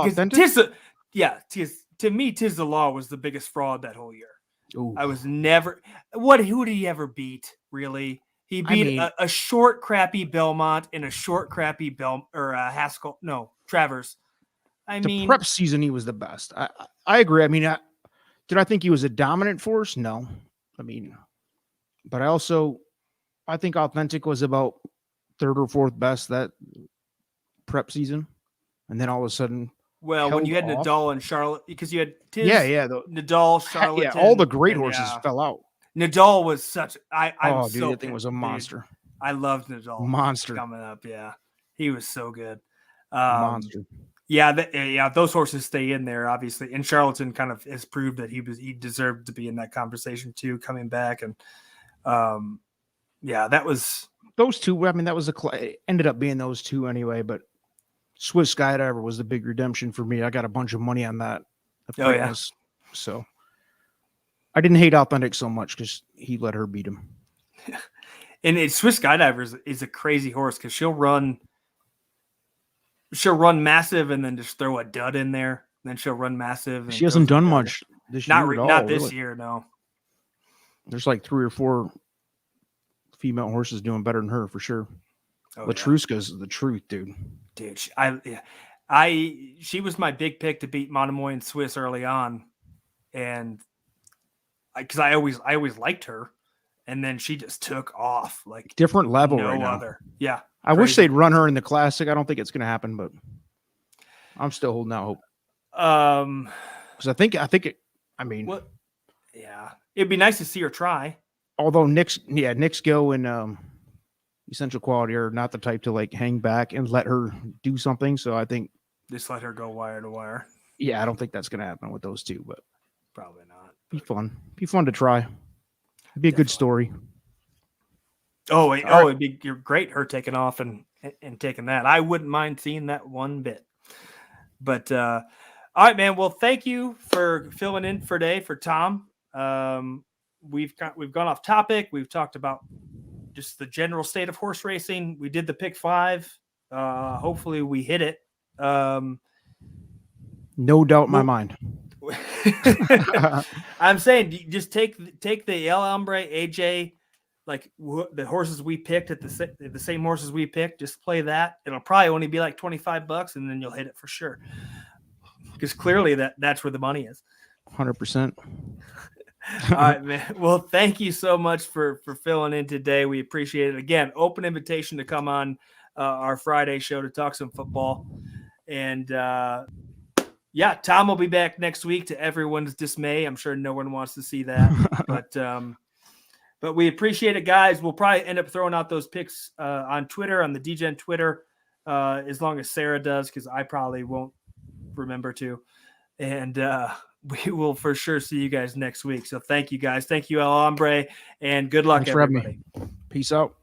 Speaker 1: to me Tiz the Law was the biggest fraud that whole year.
Speaker 2: Ooh.
Speaker 1: I was never who did he ever beat really? He beat a short crappy Belmont and a short crappy Haskell. No, Travers.
Speaker 2: The prep season he was the best. I agree. I mean, did I think he was a dominant force? No. I mean, but I think Authentic was about third or fourth best that prep season. And then all of a sudden,
Speaker 1: when you had Nadal and Charlotte, because you had Tiz, Nadal, Charlotte,
Speaker 2: all the great horses fell out.
Speaker 1: Nadal was such.
Speaker 2: That thing was a monster.
Speaker 1: Dude. I loved Nadal.
Speaker 2: Monster
Speaker 1: coming up. Yeah, he was so good.
Speaker 2: Monster.
Speaker 1: Yeah, those horses stay in there, obviously. And Charlatan kind of has proved that he deserved to be in that conversation too, coming back. And that was
Speaker 2: those two. I mean, that was ended up being those two anyway. But Swiss Skydiver was the big redemption for me. I got a bunch of money on that. So I didn't hate Authentic so much because he let her beat him.
Speaker 1: And Swiss Skydiver is a crazy horse because she'll run massive and then just throw a dud in there. Then she'll run massive. And
Speaker 2: she hasn't done much this year.
Speaker 1: Not this year, no.
Speaker 2: There's like 3 or 4 female horses doing better than her for sure. Latruska's the truth, dude.
Speaker 1: Dude, she was my big pick to beat Monomoy and Swiss early on, and because I always liked her, and then she just took off like
Speaker 2: different level
Speaker 1: no
Speaker 2: right now.
Speaker 1: Other. Yeah.
Speaker 2: I wish they'd run her in the Classic. I don't think it's going to happen, but I'm still holding out hope. Because I think it. I mean,
Speaker 1: it'd be nice to see her try.
Speaker 2: Although Nick's Go and Essential Quality are not the type to like hang back and let her do something. So I think
Speaker 1: just let her go wire to wire.
Speaker 2: Yeah, I don't think that's going to happen with those two, but
Speaker 1: probably not.
Speaker 2: Be fun to try. It'd be a good story.
Speaker 1: It'd be great her taking off and taking that. I wouldn't mind seeing that one bit. But all right, man. Well, thank you for filling in for today for Tom. We've gone off topic. We've talked about just the general state of horse racing. We did the pick 5. Hopefully we hit it.
Speaker 2: No doubt in my mind.
Speaker 1: I'm saying just take the El Hombre AJ, like the horses we picked at the same horses we picked. Just play that. It'll probably only be like $25, and then you'll hit it for sure. Because clearly that's where the money is.
Speaker 2: 100%.
Speaker 1: All right, man. Well, thank you so much for filling in today. We appreciate it. Again, open invitation to come on our Friday show to talk some football. And Tom will be back next week to everyone's dismay. I'm sure no one wants to see that, but we appreciate it, guys. We'll probably end up throwing out those picks on Twitter, on the DGen Twitter, as long as Sarah does, because I probably won't remember to. And we will for sure see you guys next week. So thank you, guys. Thank you, El Hombre, and good luck, everybody.
Speaker 2: Peace out.